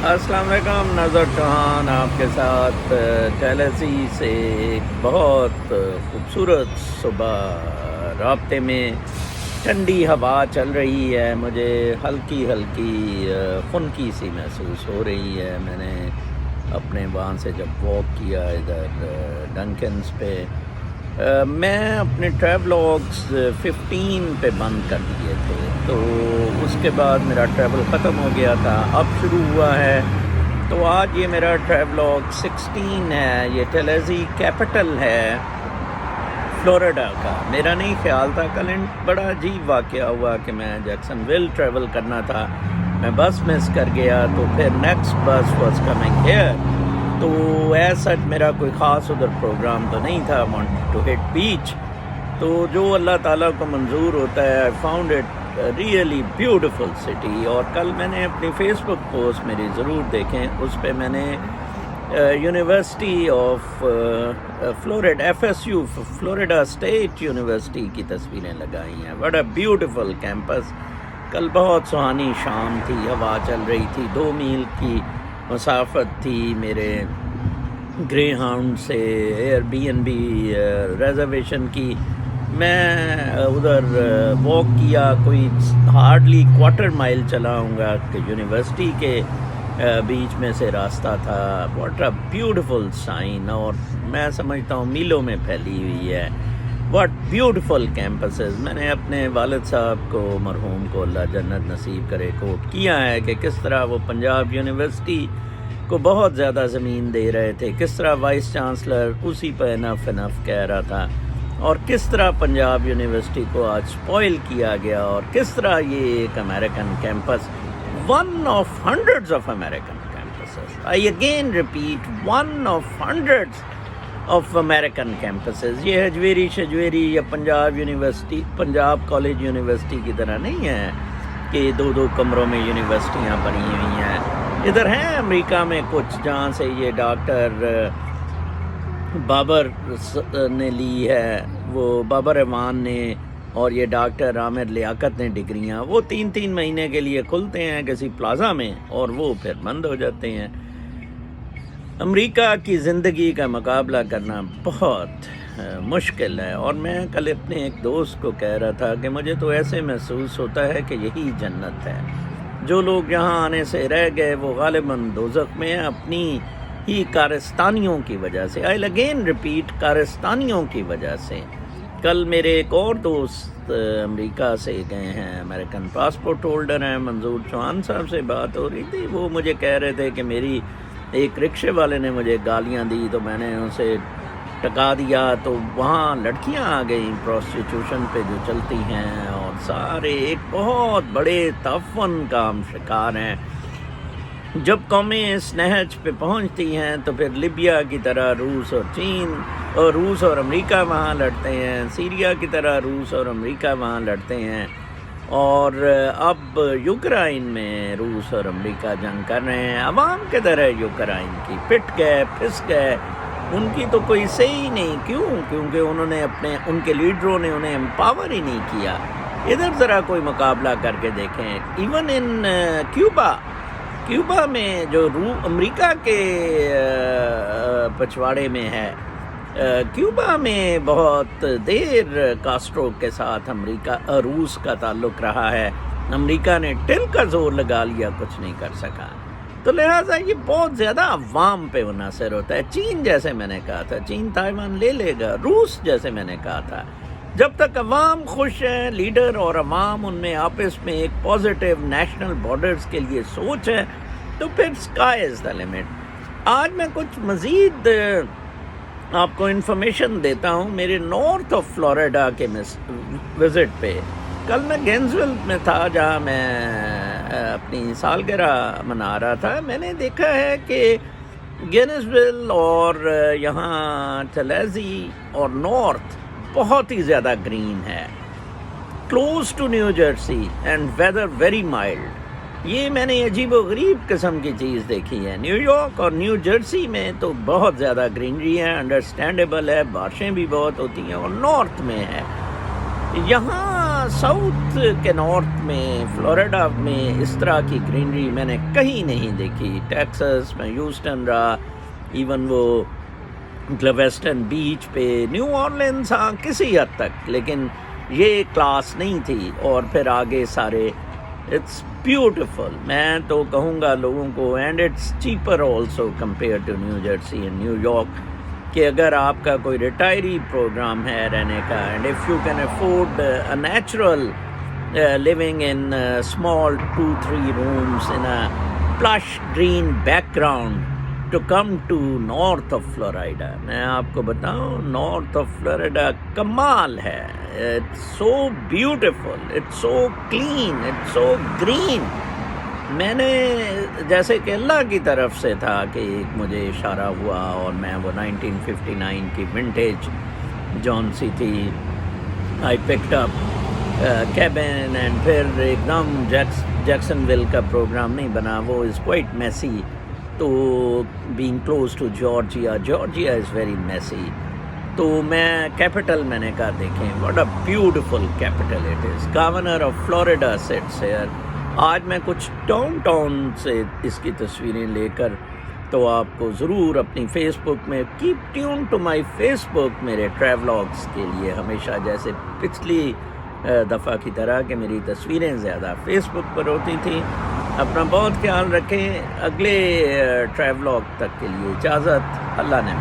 السلام علیکم، نظر چوہان آپ کے ساتھ ٹیلہیسی سے ایک بہت خوبصورت صبح رابطے میں ٹھنڈی ہوا چل رہی ہے، مجھے ہلکی ہلکی خنکی سی محسوس ہو رہی ہے۔ میں نے اپنے وہاں سے جب واک کیا ادھر ڈنکنز پہ، میں اپنے ٹریولاگس 15 پہ بند کر دیے تھے، تو اس کے بعد میرا ٹریول ختم ہو گیا تھا، اب شروع ہوا ہے۔ تو آج یہ میرا ٹریولاگ 16 ہے، یہ ٹیلہیسی کیپیٹل ہے فلوریڈا کا۔ میرا نہیں خیال تھا، کل بڑا عجیب واقعہ ہوا کہ میں جیکسن ویل ٹریول کرنا تھا، میں بس مس کر گیا، تو پھر نیکسٹ بس واز کمنگ ہیئر، تو ایز سچ میرا کوئی خاص ادھر پروگرام تو نہیں تھا، وانٹڈ ٹو ہٹ بیچ، تو جو اللہ تعالیٰ کو منظور ہوتا ہے، I found it really beautiful city. اور کل میں نے اپنی فیس بک پوسٹ میری ضرور دیکھیں، اس پہ میں نے university of Florida FSU Florida state university کی تصویریں لگائی ہیں۔ بڑا بیوٹیفل کیمپس، کل بہت سہانی شام تھی، ہوا چل رہی تھی، 2 میل کی مسافت تھی میرے گرے ہاؤنڈ سے Airbnb ریزرویشن کی۔ میں ادھر واک کیا، کوئی ہارڈلی 1/4 مائل چلا ہوں گا کہ یونیورسٹی کے بیچ میں سے راستہ تھا۔ واٹ اے بیوٹیفل سائن، اور میں سمجھتا ہوں میلوں میں پھیلی ہوئی ہے۔ What beautiful campuses. میں نے اپنے والد صاحب کو، مرحوم کو اللہ جنت نصیب کرے، کوٹ کیا ہے کہ کس طرح وہ پنجاب یونیورسٹی کو بہت زیادہ زمین دے رہے تھے، کس طرح وائس چانسلر اسی پہ انف کہہ رہا تھا، اور کس طرح پنجاب یونیورسٹی کو آج سپوائل کیا گیا، اور کس طرح یہ ایک American campus, one of hundreds of American campuses. I again repeat, one of hundreds of American campuses. یہ حجویری شجویری یا Punjab university, Punjab college university کی طرح نہیں ہے کہ 2 کمروں میں یونیورسٹیاں بنی ہوئی ہیں۔ ادھر ہیں امریکہ میں کچھ جہاں سے یہ ڈاکٹر بابر نے لی ہے، وہ بابر امان نے، اور یہ ڈاکٹر عامر لیاقت نے ڈگریاں، وہ 3 مہینے کے لیے کھلتے ہیں کسی پلازا میں اور وہ پھر بند ہو جاتے ہیں۔ امریکہ کی زندگی کا مقابلہ کرنا بہت مشکل ہے، اور میں کل اپنے ایک دوست کو کہہ رہا تھا کہ مجھے تو ایسے محسوس ہوتا ہے کہ یہی جنت ہے۔ جو لوگ یہاں آنے سے رہ گئے وہ غالباً دوزخ میں ہیں، اپنی ہی کارستانیوں کی وجہ سے۔ آئی اگین ریپیٹ، کارستانیوں کی وجہ سے۔ کل میرے ایک اور دوست امریکہ سے گئے ہیں، امریکن پاسپورٹ ہولڈر ہیں، منظور چوہان صاحب سے بات ہو رہی تھی، وہ مجھے کہہ رہے تھے کہ میری ایک رکشے والے نے مجھے گالیاں دی، تو میں نے اسے ٹکا دیا، تو وہاں لڑکیاں آ گئیں پروسٹیٹیوشن پہ جو چلتی ہیں، اور سارے ایک بہت بڑے تعفن کا ہم شکار ہیں۔ جب قومیں اس نہج پہ پہنچتی ہیں تو پھر لیبیا کی طرح روس اور چین اور روس اور امریکہ وہاں لڑتے ہیں، سیریا کی طرح روس اور امریکہ وہاں لڑتے ہیں، اور اب یوکرائن میں روس اور امریکہ جنگ کر رہے ہیں۔ عوام کے طرح یوکرائن کی پٹ گئے، پھس گئے، ان کی تو کوئی صحیح نہیں۔ کیونکہ انہوں نے ان کے لیڈروں نے انہیں امپاور ہی نہیں کیا۔ ادھر ذرا کوئی مقابلہ کر کے دیکھیں، ایون ان کیوبا میں جو امریکہ کے پچھواڑے میں ہے، کیوبا میں بہت دیر کاسٹرو کے ساتھ روس کا تعلق رہا ہے، امریکہ نے ٹل کا زور لگا لیا، کچھ نہیں کر سکا۔ تو لہٰذا یہ بہت زیادہ عوام پہ منحصر ہوتا ہے۔ چین جیسے میں نے کہا تھا، چین تائیوان لے لے گا، روس جیسے میں نے کہا تھا، جب تک عوام خوش ہیں، لیڈر اور عوام ان میں آپس میں ایک پازیٹیو نیشنل بارڈرز کے لیے سوچ ہے، تو پھر اسکائی از دا لمٹ۔ آج میں کچھ مزید آپ کو انفارمیشن دیتا ہوں میرے نارتھ آف فلوریڈا کے وزٹ پہ۔ کل میں گینزویل میں تھا، جہاں میں اپنی سالگرہ منا رہا تھا۔ میں نے دیکھا ہے کہ گینزویل اور یہاں ٹیلہیسی اور نارتھ بہت ہی زیادہ گرین ہے، close to New Jersey, and weather very mild. یہ میں نے عجیب و غریب قسم کی چیز دیکھی ہے۔ نیو یارک اور نیو جرسی میں تو بہت زیادہ گرینری ہے، انڈرسٹینڈیبل ہے، بارشیں بھی بہت ہوتی ہیں، اور نارتھ میں ہے۔ یہاں ساؤتھ کے نارتھ میں فلوریڈا میں اس طرح کی گرینری میں نے کہیں نہیں دیکھی. ٹیکسس میں ہیوسٹن رہا، ایون وہ گلیویسٹن بیچ پہ، نیو آرلینز ہاں کسی حد تک، لیکن یہ کلاس نہیں تھی. اور پھر آگے سارے اٹس بیوٹیفل. میں تو کہوں گا لوگوں کو، and it's cheaper also compare to New Jersey and New York, کہ اگر آپ کا کوئی ریٹائری پروگرام ہے رہنے کا، and if you can afford a natural living in small 2-3 rooms in a plush green background, to come to north of Florida. میں آپ کو بتاؤں نارتھ آف فلوریڈا کمال ہے. It's so beautiful, it's so clean, it's so green. میں نے جیسے کہ اللہ کی طرف سے تھا کہ ایک مجھے اشارہ ہوا، اور میں وہ 1959 کی ونٹیج جون سی تھی، I picked up cabin، and پھر ایک دم جیکسن ویل کا پروگرام نہیں بنا، وہ از کوائٹ میسی. تو being close to Georgia is very messy. تو میں کیپیٹل میں نے کہا دیکھیں what a beautiful capital it is. Governor of Florida sits here. آج میں کچھ ٹاؤن سے اس کی تصویریں لے کر تو آپ کو ضرور اپنی فیس بک میں، keep tune to my Facebook, میرے ٹریولاگس کے لیے ہمیشہ جیسے پچھلی دفعہ کی طرح کہ میری تصویریں زیادہ فیس بک پر ہوتی تھیں. اپنا بہت خیال رکھیں. اگلے ٹریولاگ تک کے لیے اجازت. اللہ نے